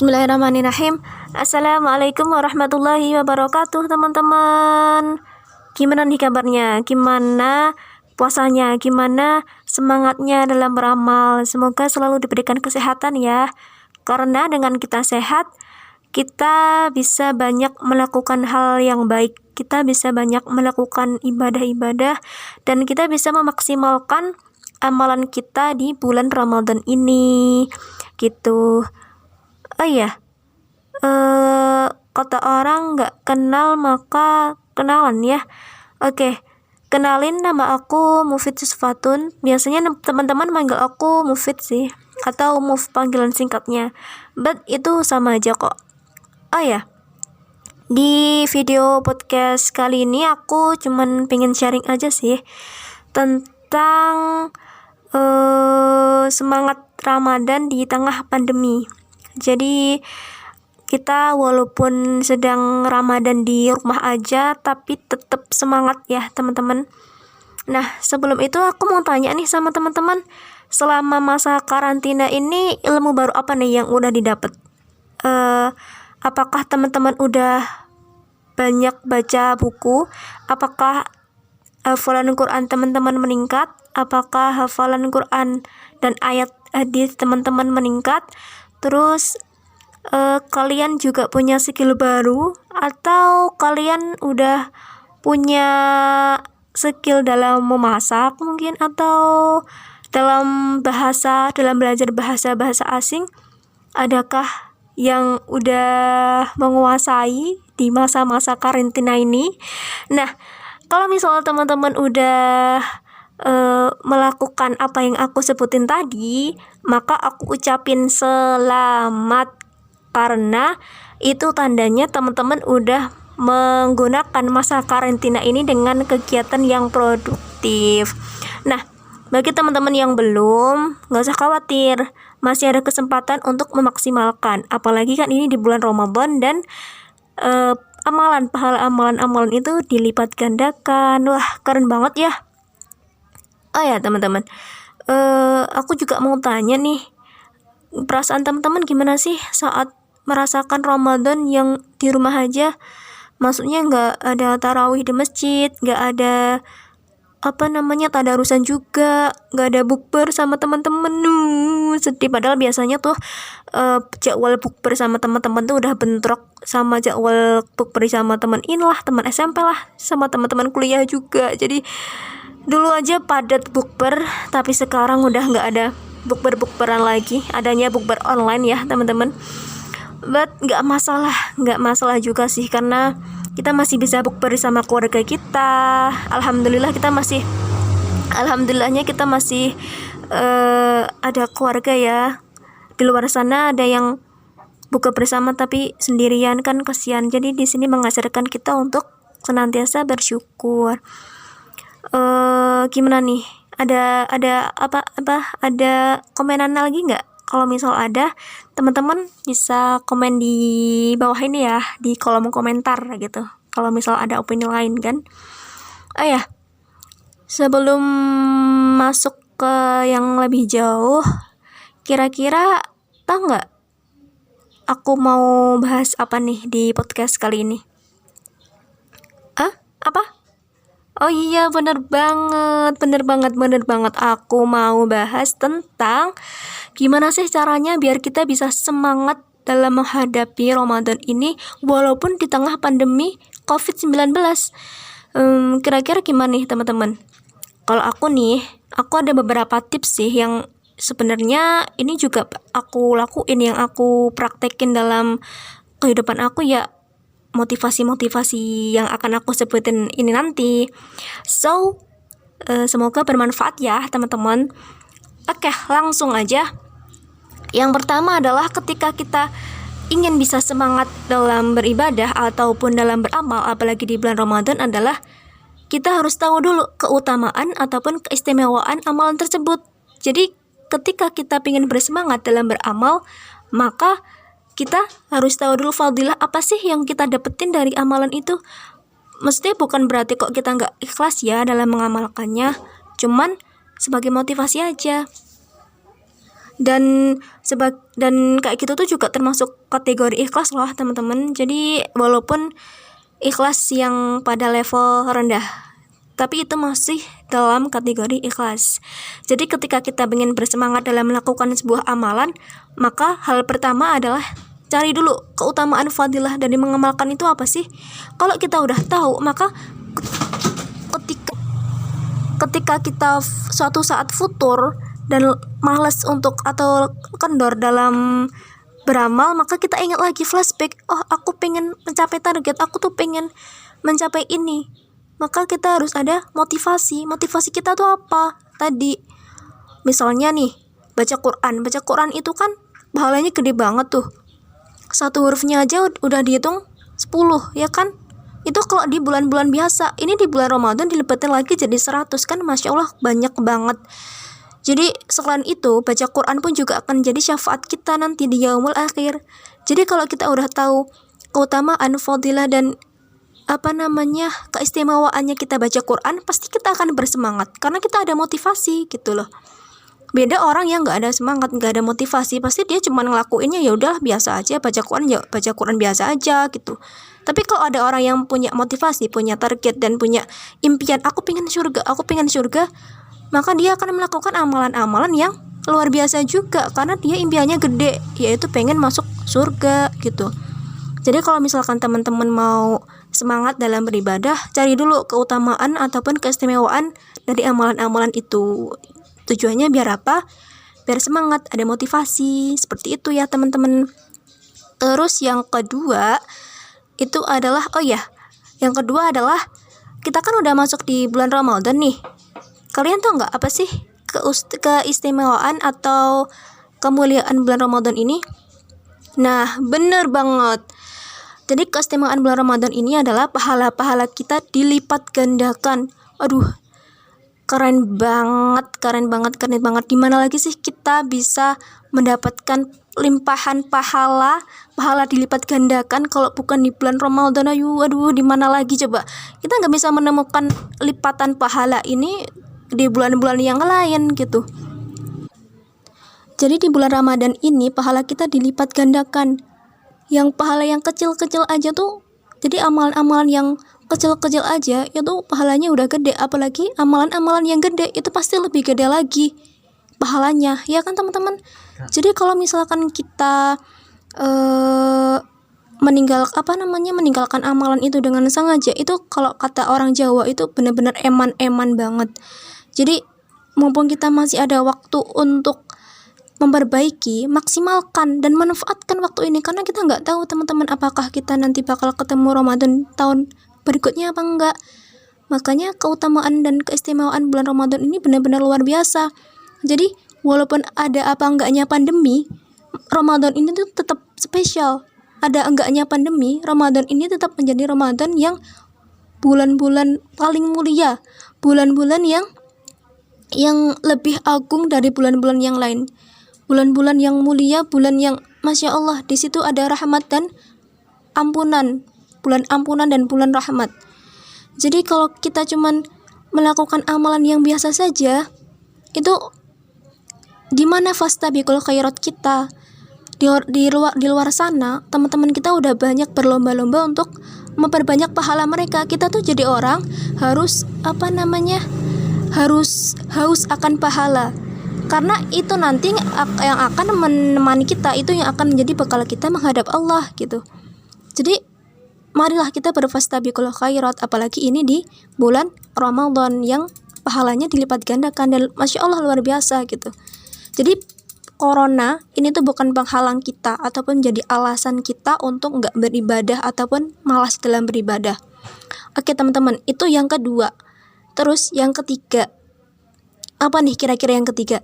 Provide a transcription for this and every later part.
Bismillahirrahmanirrahim. Assalamualaikum warahmatullahi wabarakatuh, teman-teman. Gimana nih kabarnya? Gimana puasanya? Gimana semangatnya dalam beramal? Semoga selalu diberikan kesehatan ya. Karena dengan kita sehat, kita bisa banyak melakukan hal yang baik. Kita bisa banyak melakukan ibadah-ibadah dan kita bisa memaksimalkan amalan kita di bulan Ramadan ini. Gitu. Oh iya, kata orang nggak kenal maka kenalan ya. Oke, kenalin, nama aku Mufid Susfatun. Biasanya teman-teman manggil aku Mufid sih, atau Muf panggilan singkatnya. But itu sama aja kok. Oh ya, di video podcast kali ini aku cuman pengen sharing aja sih tentang semangat Ramadan di tengah pandemi. Jadi kita walaupun sedang Ramadan di rumah aja tapi tetap semangat ya teman-teman. Nah, sebelum itu aku mau tanya nih sama teman-teman, selama masa karantina ini ilmu baru apa nih yang udah didapat? Apakah teman-teman udah banyak baca buku? Apakah hafalan Quran teman-teman meningkat? Apakah hafalan Quran dan ayat hadis teman-teman meningkat? Terus kalian juga punya skill baru, atau kalian udah punya skill dalam memasak mungkin, atau dalam belajar bahasa asing? Adakah yang udah menguasai di masa-masa karantina ini? Nah, kalau misalnya teman-teman udah melakukan apa yang aku sebutin tadi, maka aku ucapin selamat, karena itu tandanya teman-teman udah menggunakan masa karantina ini dengan kegiatan yang produktif. Nah, bagi teman-teman yang belum, nggak usah khawatir, masih ada kesempatan untuk memaksimalkan. Apalagi kan ini di bulan Ramadan dan pahala amalan itu dilipat gandakan. Wah, keren banget ya. Oh ya teman-teman, aku juga mau tanya nih, perasaan teman-teman gimana sih saat merasakan Ramadan yang di rumah aja? Maksudnya nggak ada tarawih di masjid, nggak ada tadarusan juga, nggak ada bukber sama teman-teman. Sedih, padahal biasanya tuh jadwal bukber sama teman-teman tuh udah bentrok sama jadwal bukber sama teman teman SMP lah, sama teman-teman kuliah juga. Jadi dulu aja padat bukber, tapi sekarang udah nggak ada bukberan lagi, adanya bukber online ya teman-teman. But nggak masalah juga sih, karena kita masih bisa bukber sama keluarga kita. Alhamdulillahnya kita masih ada keluarga ya. Di luar sana ada yang buka bersama tapi sendirian, kan kasihan. Jadi di sini mengajarkan kita untuk senantiasa bersyukur. Gimana nih? Ada komenan lagi nggak? Kalau misal ada, teman-teman bisa komen di bawah ini ya, di kolom komentar gitu. Kalau misal ada opini lain kan. Oh ya, sebelum masuk ke yang lebih jauh, kira-kira tahu nggak aku mau bahas apa nih di podcast kali ini? Apa? Oh iya, bener banget. Aku mau bahas tentang gimana sih caranya biar kita bisa semangat dalam menghadapi Ramadan ini walaupun di tengah pandemi COVID-19. Kira-kira gimana nih teman-teman? Kalau aku ada beberapa tips sih yang sebenarnya ini juga aku lakuin, yang aku praktekin dalam kehidupan aku ya, motivasi yang akan aku sebutin ini nanti. So, semoga bermanfaat ya teman-teman. Oke, langsung aja. Yang pertama adalah ketika kita ingin bisa semangat dalam beribadah ataupun dalam beramal, apalagi di bulan Ramadan, adalah kita harus tahu dulu keutamaan ataupun keistimewaan amalan tersebut. Jadi ketika kita ingin bersemangat dalam beramal, maka kita harus tahu dulu fadilah apa sih yang kita dapetin dari amalan itu. Maksudnya bukan berarti kok kita nggak ikhlas ya dalam mengamalkannya, cuman sebagai motivasi aja. Dan kayak gitu tuh juga termasuk kategori ikhlas loh teman-teman. Jadi walaupun ikhlas yang pada level rendah, tapi itu masih dalam kategori ikhlas. Jadi ketika kita ingin bersemangat dalam melakukan sebuah amalan, maka hal pertama adalah cari dulu keutamaan fadilah dari mengamalkan itu apa sih. Kalau kita udah tahu, maka ketika kita suatu saat futur dan malas untuk atau kendor dalam beramal, maka kita ingat lagi, flashback, oh aku pengen mencapai target, aku tuh pengen mencapai ini. Maka kita harus ada motivasi kita tuh apa tadi. Misalnya nih, baca Quran itu kan pahalanya gede banget tuh, satu hurufnya aja udah dihitung 10 ya kan. Itu kalau di bulan-bulan biasa, ini di bulan Ramadan dilebatin lagi jadi 100 kan, Masya Allah banyak banget. Jadi selain itu, baca Quran pun juga akan jadi syafaat kita nanti di yaumul akhir. Jadi kalau kita udah tahu keutamaan, fadilah, dan keistimewaannya kita baca Quran, pasti kita akan bersemangat karena kita ada motivasi gitu loh. Beda orang yang nggak ada semangat, nggak ada motivasi, pasti dia cuma ngelakuinnya ya udah biasa aja, baca Quran ya baca Quran biasa aja gitu. Tapi kalau ada orang yang punya motivasi, punya target, dan punya impian, aku pengen surga, maka dia akan melakukan amalan-amalan yang luar biasa juga karena dia impiannya gede, yaitu pengen masuk surga gitu. Jadi kalau misalkan teman-teman mau semangat dalam beribadah, cari dulu keutamaan ataupun keistimewaan dari amalan-amalan itu. Tujuannya biar apa? Biar semangat, ada motivasi, seperti itu ya teman-teman. Terus yang kedua itu adalah, kita kan udah masuk di bulan Ramadan nih. Kalian tahu nggak apa sih keistimewaan atau kemuliaan bulan Ramadan ini? Nah, bener banget. Jadi keistimewaan bulan Ramadan ini adalah pahala-pahala kita dilipat gandakan. Aduh, keren banget. Di mana lagi sih kita bisa mendapatkan limpahan pahala dilipat gandakan kalau bukan di bulan Ramadan? Aduh, di mana lagi coba? Kita nggak bisa menemukan lipatan pahala ini di bulan-bulan yang lain gitu. Jadi di bulan Ramadan ini pahala kita dilipat gandakan. Yang pahala yang kecil-kecil aja tuh, jadi amalan-amalan yang kecil-kecil aja itu pahalanya udah gede, apalagi amalan-amalan yang gede itu pasti lebih gede lagi pahalanya, ya kan teman-teman. Jadi kalau misalkan kita meninggalkan amalan itu dengan sengaja, itu kalau kata orang Jawa itu benar-benar eman-eman banget. Jadi mumpung kita masih ada waktu untuk memperbaiki, maksimalkan dan manfaatkan waktu ini, karena kita nggak tahu teman-teman apakah kita nanti bakal ketemu Ramadan tahun berikutnya apa enggak. Makanya keutamaan dan keistimewaan bulan Ramadan ini benar-benar luar biasa. Jadi walaupun ada apa enggaknya pandemi, Ramadan ini tuh tetap spesial. Ada enggaknya pandemi, Ramadan ini tetap menjadi Ramadan yang bulan-bulan paling mulia, bulan-bulan yang lebih agung dari bulan-bulan yang lain. Bulan-bulan yang mulia, bulan yang Masya Allah, di situ ada rahmat dan ampunan, bulan ampunan dan bulan rahmat. Jadi kalau kita cuman melakukan amalan yang biasa saja, itu di mana fastabiqul khairat kita? Di luar sana, teman-teman kita udah banyak berlomba-lomba untuk memperbanyak pahala mereka. Kita tuh jadi orang harus haus akan pahala. Karena itu nanti yang akan menemani kita, itu yang akan menjadi bekal kita menghadap Allah gitu. Jadi marilah kita berfastabiqul khairat, apalagi ini di bulan Ramadan yang pahalanya dilipat gandakan, dan Masya Allah luar biasa gitu. Jadi corona ini tuh bukan penghalang kita ataupun jadi alasan kita untuk nggak beribadah ataupun malas dalam beribadah. Oke teman-teman, itu yang kedua. Terus yang ketiga, apa nih kira-kira yang ketiga?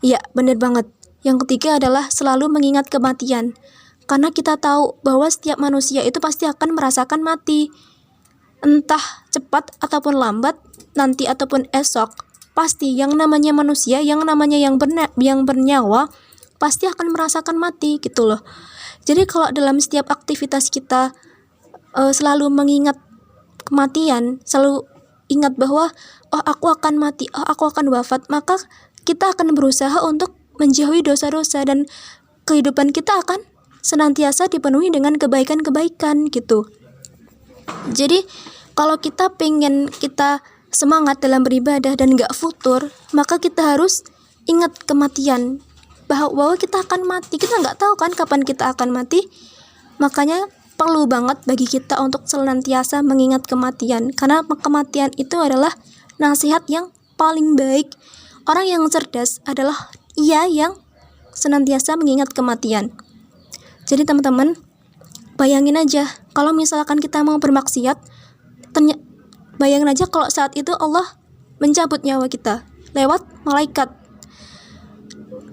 Ya, benar banget. Yang ketiga adalah selalu mengingat kematian. Karena kita tahu bahwa setiap manusia itu pasti akan merasakan mati. Entah cepat ataupun lambat, nanti ataupun esok, pasti yang namanya manusia, yang namanya yang bernyawa, pasti akan merasakan mati gitu loh. Jadi kalau dalam setiap aktivitas kita selalu mengingat kematian, selalu ingat bahwa aku akan mati, aku akan wafat, maka kita akan berusaha untuk menjauhi dosa-dosa, dan kehidupan kita akan senantiasa dipenuhi dengan kebaikan-kebaikan gitu. Jadi kalau kita pengen kita semangat dalam beribadah dan gak futur, maka kita harus ingat kematian, bahwa kita akan mati. Kita nggak tahu kan kapan kita akan mati. Makanya perlu banget bagi kita untuk senantiasa mengingat kematian, karena kematian itu adalah nasihat yang paling baik. Orang yang cerdas adalah ia yang senantiasa mengingat kematian. Jadi teman-teman, bayangin aja kalau misalkan kita mau bermaksiat, bayangin aja kalau saat itu Allah mencabut nyawa kita lewat malaikat.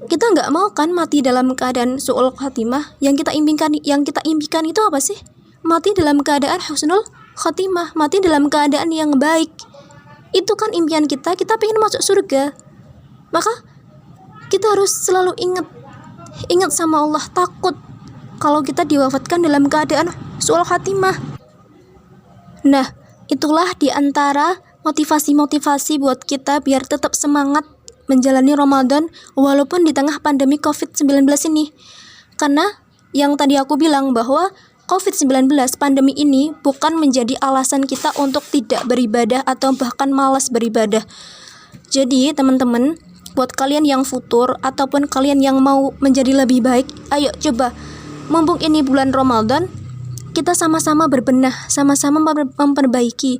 Kita nggak mau kan mati dalam keadaan su'ul khatimah. Yang kita impikan itu apa sih? Mati dalam keadaan husnul khatimah, mati dalam keadaan yang baik. Itu kan impian kita pengen masuk surga. Maka kita harus selalu ingat sama Allah, takut kalau kita diwafatkan dalam keadaan su'ul khatimah. Nah, itulah diantara motivasi-motivasi buat kita biar tetap semangat menjalani Ramadan walaupun di tengah pandemi COVID-19 ini. Karena yang tadi aku bilang bahwa COVID-19 pandemi ini bukan menjadi alasan kita untuk tidak beribadah atau bahkan malas beribadah. Jadi teman-teman, buat kalian yang futur ataupun kalian yang mau menjadi lebih baik, ayo coba, mumpung ini bulan Ramadan, kita sama-sama berbenah, sama-sama memperbaiki.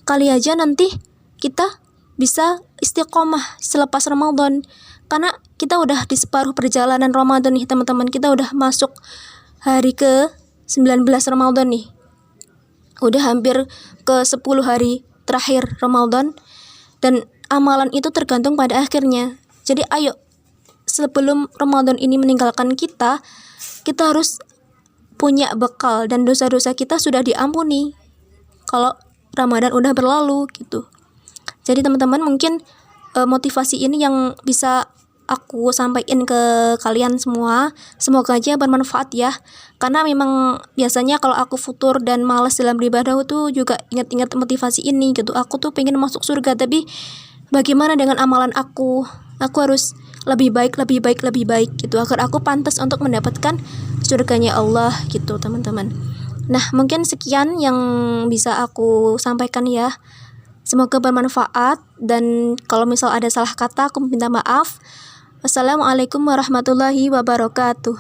Kali aja nanti kita bisa istiqomah selepas Ramadan, karena kita udah di separuh perjalanan Ramadan nih teman-teman. Kita udah masuk hari ke 19 Ramadan nih, udah hampir ke 10 hari terakhir Ramadan, dan amalan itu tergantung pada akhirnya. Jadi ayo, sebelum Ramadan ini meninggalkan kita harus punya bekal dan dosa-dosa kita sudah diampuni kalau Ramadan udah berlalu gitu. Jadi teman-teman, mungkin motivasi ini yang bisa aku sampaikan ke kalian semua. Semoga aja bermanfaat ya. Karena memang biasanya kalau aku futur dan malas dalam beribadah itu juga ingat-ingat motivasi ini gitu. Aku tuh pengen masuk surga, tapi bagaimana dengan amalan aku? Aku harus lebih baik gitu, agar aku pantas untuk mendapatkan surganya Allah gitu teman-teman. Nah, mungkin sekian yang bisa aku sampaikan ya. Semoga bermanfaat, dan kalau misal ada salah kata aku minta maaf. Wassalamualaikum warahmatullahi wabarakatuh.